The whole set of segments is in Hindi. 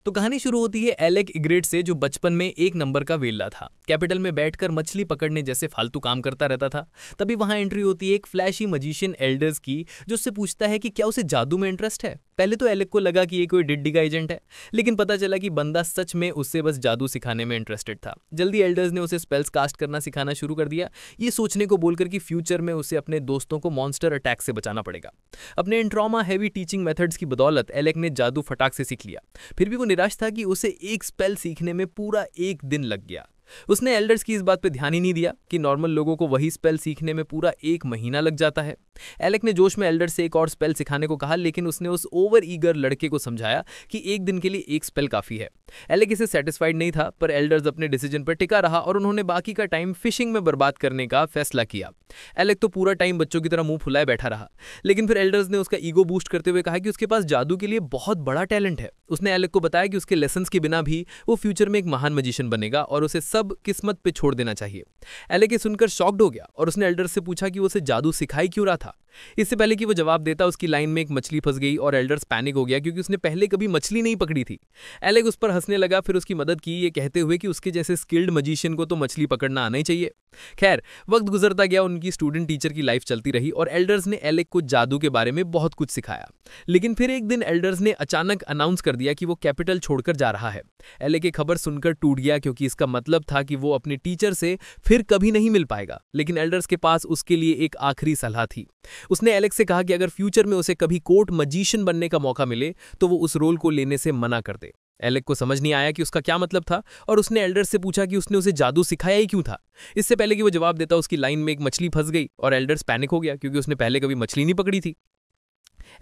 तो कहानी शुरू होती है एलेक इग्रेट से, जो बचपन में एक नंबर का वेल्ला था। कैपिटल में बैठकर मछली पकड़ने जैसे फालतू काम करता रहता था। तभी वहां एंट्री होती है एक फ्लैशी मजिशियन एल्डर्स की, जो उससे पूछता है कि क्या उसे जादू में इंटरेस्ट है। पहले तो एलेक को लगा कि ये कोई डिड्डी का एजेंट है, लेकिन पता चला कि बंदा सच में उससे बस जादू सिखाने में इंटरेस्टेड था। जल्दी एल्डर्स ने उसे स्पेल्स कास्ट करना सिखाना शुरू कर दिया, ये सोचने को बोलकर कि फ्यूचर में उसे अपने दोस्तों को मॉन्स्टर अटैक से बचाना पड़ेगा। अपने इन ट्रॉमा हैवी टीचिंग मेथड्स की बदौलत एलेक ने जादू फटाक से सीख लिया। फिर भी वो निराश था कि उसे एक स्पेल सीखने में पूरा एक दिन लग गया। उसने एल्डर्स की इस बात पे ध्यान ही नहीं दिया कि नॉर्मल लोगों को वही स्पेल सीखने में पूरा एक महीना लग जाता है। एलेक ने जोश में एल्डर्स से एक और स्पेल सिखाने को कहा, लेकिन उसने उस ओवर ईगर लड़के को समझाया कि एक दिन के लिए एक स्पेल काफी है। एलेक इसे सेटिस्फाइड नहीं था, पर एल्डर्स अपने डिसीजन पर टिका रहा और उन्होंने बाकी का टाइम फिशिंग में बर्बाद करने का फैसला किया। एलेक तो पूरा टाइम बच्चों की तरह मुंह फुलाए बैठा रहा, लेकिन फिर एल्डर्स ने उसका ईगो बूस्ट करते हुए कहा कि उसके पास जादू के लिए बहुत बड़ा टैलेंट है। उसने एलेक को बताया कि उसके लेसन्स के बिना भी वो फ्यूचर में एक महान मजिशियन बनेगा और उसे सब किस्मत पे छोड़ देना चाहिए। एलेक ये सुनकर शॉक्ड हो गया और उसने एल्डर्स से पूछा कि वो उसे जादू सिखाई क्यों रहा था। इससे पहले कि वो जवाब देता, उसकी लाइन में एक मछली फंस गई और एल्डर्स पैनिक हो गया, क्योंकि उसने पहले कभी मछली नहीं पकड़ी थी। एलेक उस पर हंसने लगा, फिर उसकी मदद की, ये कहते हुए कि उसके जैसे स्किल्ड मजिशियन को तो मछली पकड़ना आना ही चाहिए। खैर, वक्त गुजरता गया, उनकी स्टूडेंट टीचर की लाइफ चलती रही और एल्डर्स ने एलेक को जादू के बारे में बहुत कुछ सिखाया। लेकिन फिर एक दिन एल्डर्स ने अचानक अनाउंस कर दिया कि वो कैपिटल छोड़कर जा रहा है। एलेक ये खबर सुनकर टूट गया, क्योंकि इसका मतलब था कि वो अपने टीचर से फिर कभी नहीं मिल पाएगा। लेकिन एल्डर्स के पास उसके लिए एक आखिरी सलाह थी। उसने एलेक से कहा कि अगर फ्यूचर में उसे कभी कोर्ट मजिशियन बनने का मौका मिले तो वो उस रोल को लेने से मना कर दे। एलेक को समझ नहीं आया कि उसका क्या मतलब था और उसने एल्डर्स से पूछा कि उसने उसे जादू सिखाया ही क्यों था। इससे पहले कि वो जवाब देता, उसकी लाइन में एक मछली फंस गई और एल्डर्स पैनिक हो गया, क्योंकि उसने पहले कभी मछली नहीं पकड़ी थी।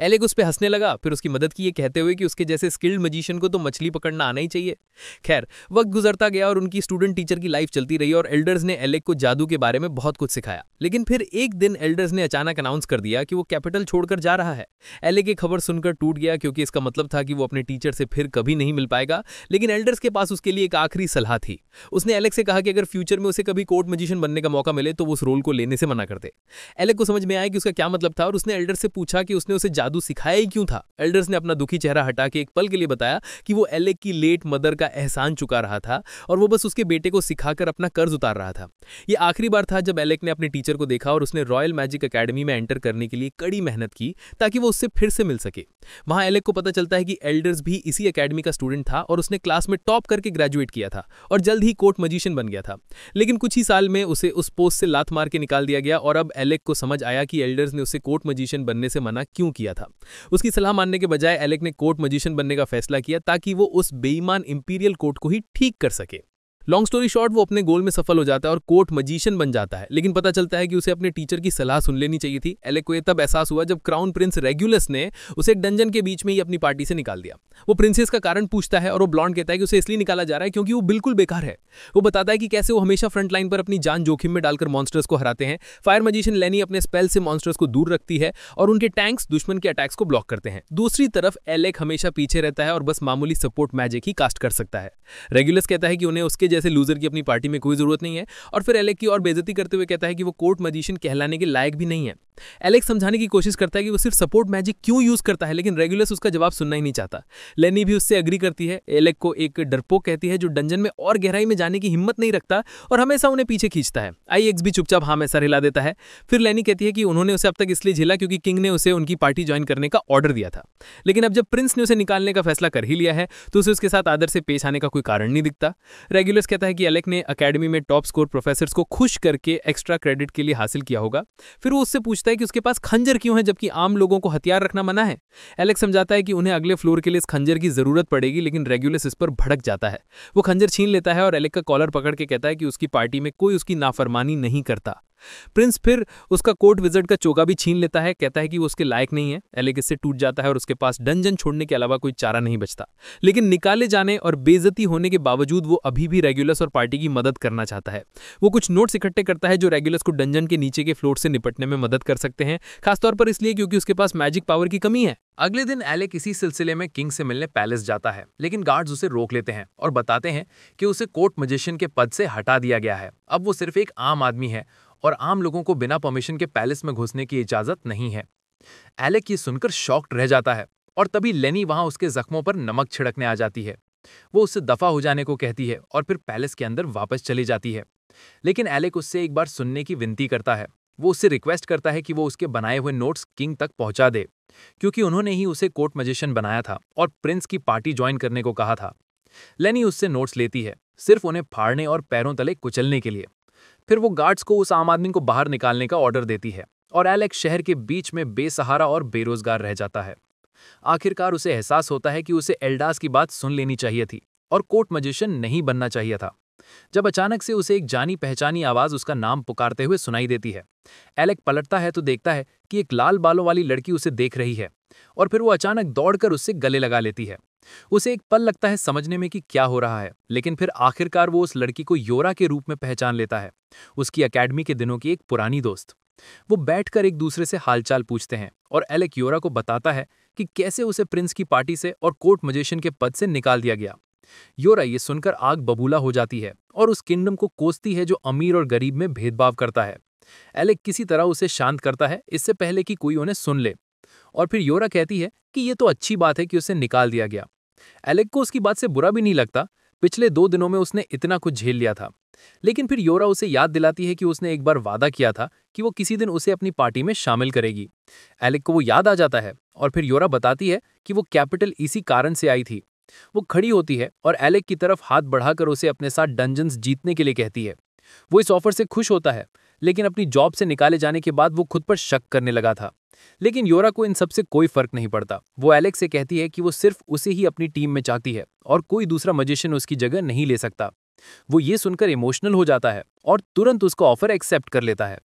एलेक उस पे हंसने लगा, फिर उसकी मदद की, ये कहते हुए कि उसके जैसे स्किल्ड मजिशियन को तो मछली पकड़ना आना ही चाहिए। खैर, वक्त गुजरता गया और उनकी स्टूडेंट टीचर की लाइफ चलती रही और एल्डर्स ने एलेक को जादू के बारे में बहुत कुछ सिखाया। लेकिन फिर एक दिन एल्डर्स ने अचानक अनाउंस कर दिया कि वो कैपिटल छोड़कर जा रहा है। एलेक ये खबर सुनकर टूट गया, क्योंकि इसका मतलब था कि वो अपने टीचर से फिर कभी नहीं मिल पाएगा। लेकिन एल्डर्स के पास उसके लिए एक आखिरी सलाह थी। उसने एलेक से कहा कि अगर फ्यूचर में उसे कभी कोर्ट मजिशियन बनने का मौका मिले तो वो उस रोल को लेने से मना कर दे। एलेक को समझ में आया कि उसका क्या मतलब था और उसने एल्डर्स से पूछा कि उसने उसे जादू सिखाया ही क्यों था। एल्डर्स ने अपना दुखी चेहरा हटा के एक पल के लिए बताया कि वो एलेक की लेट मदर का एहसान चुका रहा था और वो बस उसके बेटे को सिखाकर अपना कर्ज उतार रहा था। ये आखिरी बार था जब एलेक ने अपने टीचर को देखा और उसने रॉयल मैजिक एकेडमी में एंटर करने के लिए कड़ी मेहनत की ताकि वो उससे फिर से मिल सके। वहां एलेक को पता चलता है कि एल्डर्स भी इसी एकेडमी का स्टूडेंट था और उसने क्लास में टॉप करके ग्रेजुएट किया था और जल्द ही कोर्ट मजिशियन बन गया था। लेकिन कुछ ही साल में उसे उस पोस्ट से लात मार के निकाल दिया गया और अब एलेक को समझ आया कि एल्डर्स ने उसे कोर्ट मजिशियन बनने से मना क्यों किया था। उसकी सलाह मानने के बजाय एलेक ने कोर्ट मजिशियन बनने का फैसला किया ताकि वो उस बेईमान इंपीरियल कोर्ट को ही ठीक कर सके। लॉन्ग स्टोरी शॉर्ट, वो अपने गोल में सफल हो जाता है और कोर्ट मजिशियन बन जाता है। लेकिन पता चलता है कि उसे अपने टीचर की सलाह सुन लेनी चाहिए थी। एलेक को ये तब एहसास हुआ जब क्राउन प्रिंस रेगुलस ने उसे एक डंजन के बीच में ही अपनी पार्टी से निकाल दिया। वो प्रिंसेस का कारण पूछता है और वो ब्लॉन्ड कहता है कि उसे इसलिए निकाला जा रहा है क्योंकि वो बिल्कुल बेकार है। वो बताता है कि कैसे वो हमेशा फ्रंट लाइन पर अपनी जान जोखिम में डालकर मॉन्स्टर्स को हराते हैं। फायर मजिशियन लेनी अपने स्पेल से मॉन्स्टर्स को दूर रखती है और उनके टैंक्स दुश्मन के अटैक्स को ब्लॉक करते हैं। दूसरी तरफ एलेक हमेशा पीछे रहता है और बस मामूली सपोर्ट मैजिक ही कास्ट कर सकता है। रेगुलस कहता है कि उन्हें उसके जैसे लूजर की अपनी पार्टी में कोई जरूरत नहीं है और फिर एलेक की और बेइज्जती करते हुए कहता है कि वो कोर्ट मजिशियन कहलाने के लायक भी नहीं है। एलेक समझाने की कोशिश करता है कि वो सिर्फ सपोर्ट मैजिक क्यों यूज करता है, लेकिन रेगुलस उसका जवाब सुनना ही नहीं चाहता। लेनी भी उससे एग्री करती है। एलेक को एक डरपोक कहती है जो डंजन में और गहराई में जाने की हिम्मत नहीं रखता और हमेशा उन्हें पीछे खींचता है। आईएक्स भी चुपचाप हाँ में सर हिला देता है। फिर लेनी कहती है कि उन्होंने उसे अब तक इसलिए झेला क्योंकि किंग ने उसे उनकी पार्टी ज्वाइन करने का ऑर्डर दिया था। लेकिन अब जब प्रिंस ने उसे निकालने का फैसला कर ही लिया है तो उसे उसके साथ आदर से पेश आने का कोई कारण नहीं दिखता। रेगुलस कहता है कि एलेक ने अकेडमी में टॉप स्कोर प्रोफेसर्स को खुश करके एक्स्ट्रा क्रेडिट के लिए हासिल किया होगा। फिर वो उससे पूछता है कि उसके पास खंजर क्यों है जबकि आम लोगों को हथियार रखना मना है। एलेक्स समझाता है कि उन्हें अगले फ्लोर के लिए इस खंजर की जरूरत पड़ेगी, लेकिन रेगुलस इस पर भड़क जाता है। वो खंजर छीन लेता है और एलेक का कॉलर पकड़ के कहता है कि उसकी पार्टी में कोई उसकी नाफरमानी नहीं करता। प्रिंस फिर उसका कोर्ट विजिट का चोगा भी छीन लेता है, कहता है कि वो उसके लायक नहीं है। एलेक इससे टूट जाता है और उसके पास डंजन छोड़ने के अलावा कोई चारा नहीं बचता। लेकिन निकाले जाने और बेइज्जती होने के बावजूद वो अभी भी रेगुलस और पार्टी की मदद करना चाहता है। वो कुछ नोट्स इकट्ठे करता है जो रेगुलस को डंजन के नीचे के फ्लोर से निपटने में मदद कर सकते हैं, खासतौर पर इसलिए क्योंकि उसके पास मैजिक पावर की कमी है। अगले दिन एलेक इसी सिलसिले में किंग से मिलने पैलेस जाता है, लेकिन गार्ड्स उसे रोक लेते हैं और बताते हैं कि उसे कोर्ट मजिशियन के पद से हटा दिया गया है। अब वो सिर्फ एक आम आदमी है और आम लोगों को बिना परमिशन के पैलेस में घुसने की इजाजत नहीं है। एलेक ये सुनकर शॉक्ड रह जाता है और तभी लेनी वहां उसके जख्मों पर नमक छिड़कने आ जाती है। वो उससे दफा हो जाने को कहती है और फिर पैलेस के अंदर वापस चली जाती है। लेकिन एलेक उससे एक बार सुनने की विनती करता है। वो उससे रिक्वेस्ट करता है कि वो उसके बनाए हुए नोट्स किंग तक पहुंचा दे, क्योंकि उन्होंने ही उसे कोर्ट मैजिशियन बनाया था और प्रिंस की पार्टी ज्वाइन करने को कहा था। लेनी उससे नोट्स लेती है, सिर्फ उन्हें फाड़ने और पैरों तले कुचलने के लिए। फिर वो गार्ड्स को उस आम आदमी को बाहर निकालने का ऑर्डर देती है और एलेक शहर के बीच में बेसहारा और बेरोजगार रह जाता है। आखिरकार उसे एहसास होता है कि उसे एल्डास की बात सुन लेनी चाहिए थी और कोर्ट मैजिशियन नहीं बनना चाहिए था। जब अचानक से उसे एक जानी पहचानी आवाज उसका नाम पुकारते हुए सुनाई देती है। एलेक पलटता है तो देखता है कि एक लाल बालों वाली लड़की उसे देख रही है और फिर वो अचानक दौड़कर उससे गले लगा लेती है। उसे एक पल लगता है समझने में कि क्या हो रहा है, लेकिन फिर आखिरकार वो उस लड़की को योरा के रूप में पहचान लेता है, उसकी अकेडमी के दिनों की एक पुरानी दोस्त। वो बैठकर एक दूसरे से हालचाल पूछते हैं और एलेक योरा को बताता है कि कैसे उसे प्रिंस की पार्टी से और कोर्ट मैजिशियन के पद से निकाल दिया गया। योरा ये सुनकर आग बबूला हो जाती है और उस किंगडम को कोसती है जो अमीर और गरीब में भेदभाव करता है। एलेक किसी तरह उसे शांत करता है, इससे पहले कि कोई उन्हें सुन ले, और फिर योरा कहती है कि ये तो अच्छी बात है कि उसे निकाल दिया गया। एलेक को उसकी बात से बुरा भी नहीं लगता, पिछले 2 दिनों में उसने इतना कुछ झेल लिया था। लेकिन फिर योरा उसे याद दिलाती है कि उसने एक बार वादा किया था कि वो किसी दिन उसे अपनी पार्टी में शामिल करेगी। एलेक को वो याद आ जाता है और फिर योरा बताती है कि वो कैपिटल इसी कारण से आई थी। वो खड़ी होती है और एलेक की तरफ हाथ बढ़ाकर उसे अपने साथ डंजन्स जीतने के लिए कहती है। वो इस ऑफर से खुश होता है, लेकिन अपनी जॉब से निकाले जाने के बाद वो खुद पर शक करने लगा था। लेकिन योरा को इन सबसे कोई फर्क नहीं पड़ता। वो एलेक से कहती है कि वो सिर्फ उसे ही अपनी टीम में चाहती है और कोई दूसरा मैजिशियन उसकी जगह नहीं ले सकता। वो ये सुनकर इमोशनल हो जाता है और तुरंत उसका ऑफर एक्सेप्ट कर लेता है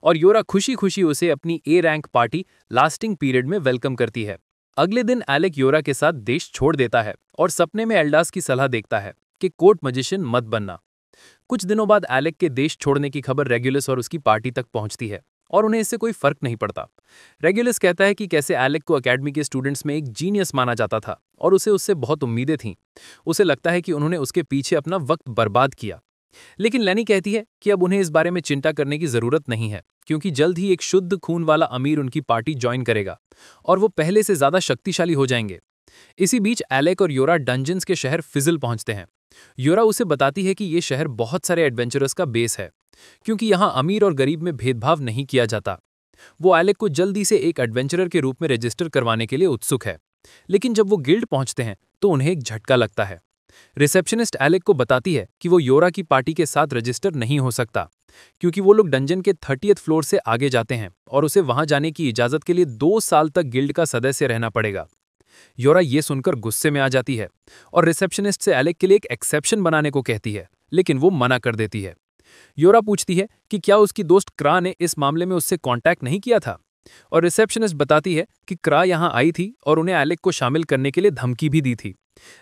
और योरा खुशी खुशी उसे अपनी A rank party lasting period में वेलकम करती है। अगले दिन एलेक योरा के साथ देश छोड़ देता है और सपने में एल्डास की सलाह देखता है कि कोर्ट मैजिशियन मत बनना। कुछ दिनों बाद एलेक के देश छोड़ने की खबर रेगुलस और उसकी पार्टी तक पहुंचती है और उन्हें इससे कोई फर्क नहीं पड़ता। रेगुलस कहता है कि कैसे एलेक को अकेडमी के स्टूडेंट्स में एक जीनियस माना जाता था और उसे उससे बहुत उम्मीदें थीं। उसे लगता है कि उन्होंने उसके पीछे अपना वक्त बर्बाद किया। लेकिन लेनी कहती है कि अब उन्हें इस बारे में चिंता करने की जरूरत नहीं है, क्योंकि जल्द ही एक शुद्ध खून वाला अमीर उनकी पार्टी ज्वाइन करेगा और वो पहले से ज्यादा शक्तिशाली हो जाएंगे। इसी बीच एलेक और योरा डंजन्स के शहर फिजल पहुंचते हैं। योरा उसे बताती है कि ये शहर बहुत सारे एडवेंचरर्स का बेस है, क्योंकि यहाँ अमीर और गरीब में भेदभाव नहीं किया जाता। वो एलेक को जल्दी से एक एडवेंचरर के रूप में रजिस्टर करवाने के लिए उत्सुक है, लेकिन जब वो गिल्ड पहुंचते हैं तो उन्हें एक झटका लगता है। रिसेप्शनिस्ट एलेक को बताती है कि वो योरा की पार्टी के साथ रजिस्टर नहीं हो सकता, क्योंकि वो लोग डंजन के 30th फ्लोर से आगे जाते हैं और उसे वहां जाने की इजाजत के लिए 2 साल तक गिल्ड का सदस्य रहना पड़ेगा। योरा ये सुनकर गुस्से में आ जाती है और रिसेप्शनिस्ट से एलेक के लिए एक एक्सेप्शन बनाने को कहती है, लेकिन वो मना कर देती है। योरा पूछती है कि क्या उसकी दोस्त क्रा ने इस मामले में उससे कांटेक्ट नहीं किया था, और रिसेप्शनिस्ट बताती है कि क्रा यहां आई थी और उन्हें एलेक को शामिल करने के लिए धमकी भी दी थी।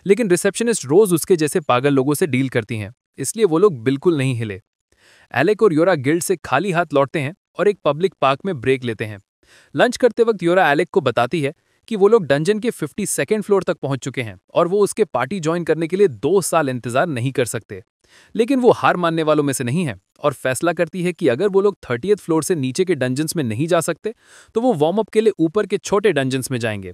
लेकिन रिसेप्शनिस्ट रोज उसके जैसे पागल लोगों से डील करती हैं, इसलिए वो लोग बिल्कुल नहीं हिले। एलेक और योरा गिल्ड से खाली हाथ लौटते हैं और एक पब्लिक पार्क में ब्रेक लेते हैं। लंच करते वक्त योरा एलेक को बताती है कि वो लोग डंजन के 52nd फ्लोर तक पहुंच चुके हैं और वो उसके पार्टी ज्वाइन करने के लिए 2 साल इंतजार नहीं कर सकते। लेकिन वो हार मानने वालों में से नहीं है और फैसला करती है कि अगर वो लोग 30th फ्लोर से नीचे के डंजन्स में नहीं जा सकते तो वो वार्म अप के लिए ऊपर के छोटे डंजन्स में जाएंगे।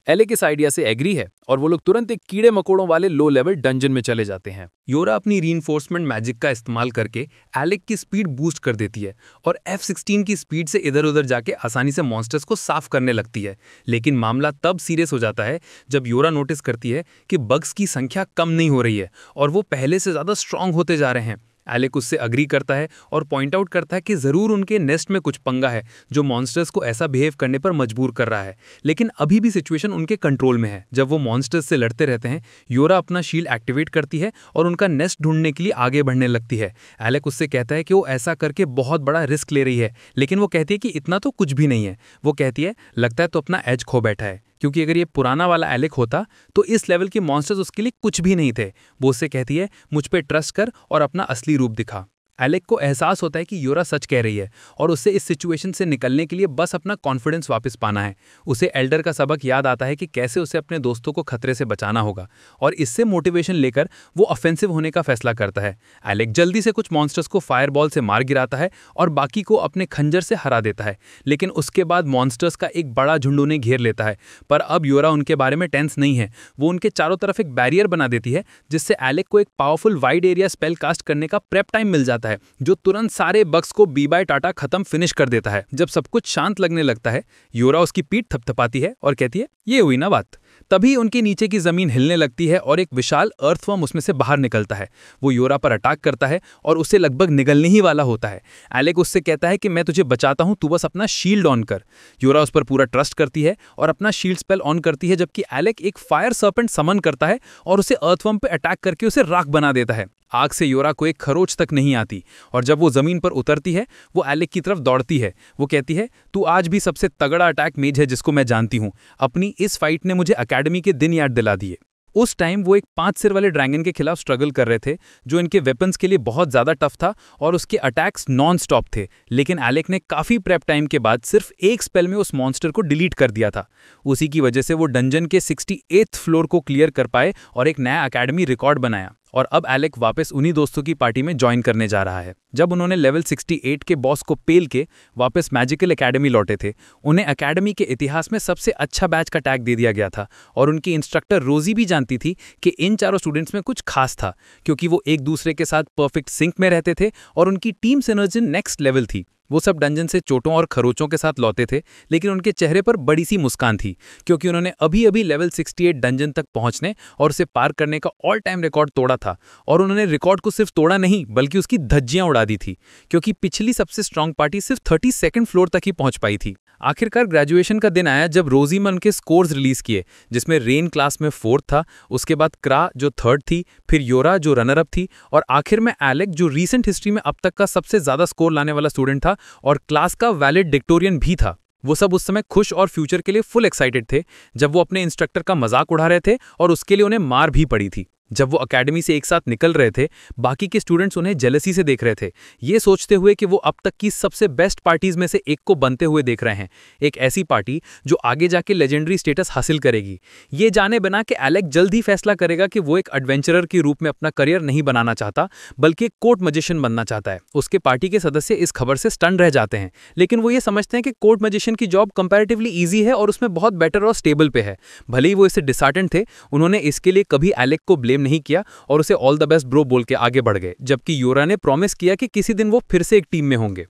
एलेक इस आइडिया से एग्री है और वो लोग तुरंत एक कीड़े मकोड़ों वाले लो लेवल डंजन में चले जाते हैं। योरा अपनी रीइंफोर्समेंट मैजिक का इस्तेमाल करके एलेक की स्पीड बूस्ट कर देती है और F16 की स्पीड से इधर उधर जाके आसानी से मॉन्स्टर्स को साफ करने लगती है। लेकिन मामला तब सीरियस हो जाता है जब योरा नोटिस करती है कि बग्स की संख्या कम नहीं हो रही है और वो पहले से ज़्यादा स्ट्रांग होते जा रहे हैं। एलेक उससे अग्री करता है और पॉइंट आउट करता है कि ज़रूर उनके नेस्ट में कुछ पंगा है जो मॉन्स्टर्स को ऐसा बिहेव करने पर मजबूर कर रहा है, लेकिन अभी भी सिचुएशन उनके कंट्रोल में है। जब वो मॉन्स्टर्स से लड़ते रहते हैं, योरा अपना शील्ड एक्टिवेट करती है और उनका नेस्ट ढूंढने के लिए आगे बढ़ने लगती है। एलेक उससे कहता है कि वो ऐसा करके बहुत बड़ा रिस्क ले रही है, लेकिन वो कहती है कि इतना तो कुछ भी नहीं है। वो कहती है लगता है तो अपना एज खो बैठा है, क्योंकि अगर ये पुराना वाला एलेक होता तो इस लेवल के मॉन्स्टर्स उसके लिए कुछ भी नहीं थे। वो उससे कहती है मुझ पे ट्रस्ट कर और अपना असली रूप दिखा। एलेक को एहसास होता है कि योरा सच कह रही है और उसे इस सिचुएशन से निकलने के लिए बस अपना कॉन्फिडेंस वापस पाना है। उसे एल्डर का सबक याद आता है कि कैसे उसे अपने दोस्तों को खतरे से बचाना होगा और इससे मोटिवेशन लेकर वो ऑफेंसिव होने का फैसला करता है। एलेक जल्दी से कुछ मॉन्स्टर्स को फायरबॉल से मार गिराता है और बाकी को अपने खंजर से हरा देता है, लेकिन उसके बाद मॉन्स्टर्स का एक बड़ा झुंड उन्हें घेर लेता है। पर अब योरा उनके बारे में टेंस नहीं है। वो उनके चारों तरफ एक बैरियर बना देती है जिससे एलेक को एक powerful wide area spell cast करने का प्रेप टाइम मिल जाता है, जो तुरंत सारे बग्स को बी बाय टाटा खत्म फिनिश कर देता है। जब सब कुछ शांत लगने लगता है, योरा उसकी पीठ थपथपाती है और कहती है, ये हुई ना बात। तभी उनके नीचे की जमीन हिलने लगती है और एक विशाल अर्थवर्म उसमें से बाहर निकलता है। वो योरा पर अटैक करता है और उसे लगभग निगलने ही वाला होता है। एलेक उससे कहता है कि मैं तुझे बचाता हूं, तू बस अपना शील्ड ऑन कर। योरा उस पर पूरा ट्रस्ट करती है और अपना शील्ड स्पेल ऑन करती है, जबकि एलेक एक फायर सर्पेंट समन करता है और उसे अर्थवर्म पे अटैक करके उसे राख बना देता है। आग से योरा को एक खरोच तक नहीं आती और जब वो जमीन पर उतरती है, वो एलेक की तरफ दौड़ती है। वो कहती है, तू आज भी सबसे तगड़ा अटैक मेज है जिसको मैं जानती हूँ। अपनी इस फाइट ने मुझे एकेडमी के दिन याद दिला दिए। उस टाइम वो एक 5 सिर वाले ड्रैगन के खिलाफ स्ट्रगल कर रहे थे, जो इनके वेपन्स के लिए बहुत ज़्यादा टफ था और उसके अटैक्स नॉन स्टॉप थे। लेकिन एलेक ने काफ़ी प्रेप टाइम के बाद सिर्फ एक स्पेल में उस मॉन्स्टर को डिलीट कर दिया था। उसी की वजह से वो डंजन के 68th फ्लोर को क्लियर कर पाए और एक नया एकेडमी रिकॉर्ड बनाया। और अब एलेक वापस उन्हीं दोस्तों की पार्टी में ज्वाइन करने जा रहा है। जब उन्होंने लेवल 68 के बॉस को पेल के वापस मैजिकल एकेडमी लौटे थे, उन्हें एकेडमी के इतिहास में सबसे अच्छा बैच का टैग दे दिया गया था और उनकी इंस्ट्रक्टर रोजी भी जानती थी कि इन चारों स्टूडेंट्स में कुछ खास था, क्योंकि वो एक दूसरे के साथ परफेक्ट सिंक में रहते थे और उनकी टीम सिनर्जी नेक्स्ट लेवल थी। वो सब डंजन से चोटों और खरोचों के साथ लौटे थे, लेकिन उनके चेहरे पर बड़ी सी मुस्कान थी, क्योंकि उन्होंने अभी अभी लेवल 68 डंजन तक पहुंचने और उसे पार करने का ऑल टाइम रिकॉर्ड तोड़ा था। और उन्होंने रिकॉर्ड को सिर्फ तोड़ा नहीं, बल्कि उसकी धज्जियां उड़ा दी थी, क्योंकि पिछली सबसे स्ट्रांग पार्टी सिर्फ 32nd फ्लोर तक ही पहुंच पाई थी। आखिरकार ग्रेजुएशन का दिन आया जब रोजी ने उनके स्कोर्स रिलीज किए, जिसमें रेन क्लास में 4th था, उसके बाद क्रा जो 3rd थी, फिर योरा जो रनर अप थी और आखिर में एलेक जो रीसेंट हिस्ट्री में अब तक का सबसे ज्यादा स्कोर लाने वाला स्टूडेंट था और क्लास का वैलिड डिक्टोरियन भी था। वो सब उस समय खुश और फ्यूचर के लिए फुल एक्साइटेड थे जब वो अपने इंस्ट्रक्टर का मजाक उड़ा रहे थे और उसके लिए उन्हें मार भी पड़ी थी। जब वो एकेडमी से एक साथ निकल रहे थे, बाकी के स्टूडेंट्स उन्हें जेलसी से देख रहे थे, ये सोचते हुए कि वो अब तक की सबसे बेस्ट पार्टीज में से एक को बनते हुए देख रहे हैं, एक ऐसी पार्टी जो आगे जाके लेजेंडरी स्टेटस हासिल करेगी। ये जाने बिना कि एलेक जल्द ही फैसला करेगा कि वो एक एडवेंचरर के रूप में अपना करियर नहीं बनाना चाहता, बल्कि एक कोर्ट मैजिशियन बनना चाहता है। उसके पार्टी के सदस्य इस खबर से स्टन रह जाते हैं, लेकिन वो ये समझते हैं कि कोर्ट मैजिशियन की जॉब कंपैरेटिवली ईजी है और उसमें बहुत बेटर और स्टेबल पे है। भले ही वो इससे डिसहार्टेंड थे, उन्होंने इसके लिए कभी एलेक को ब्लेम नहीं किया और उसे ऑल द बेस्ट ब्रो बोल के आगे बढ़ गए, जबकि योरा ने प्रॉमिस किया कि किसी दिन वो फिर से एक टीम में होंगे।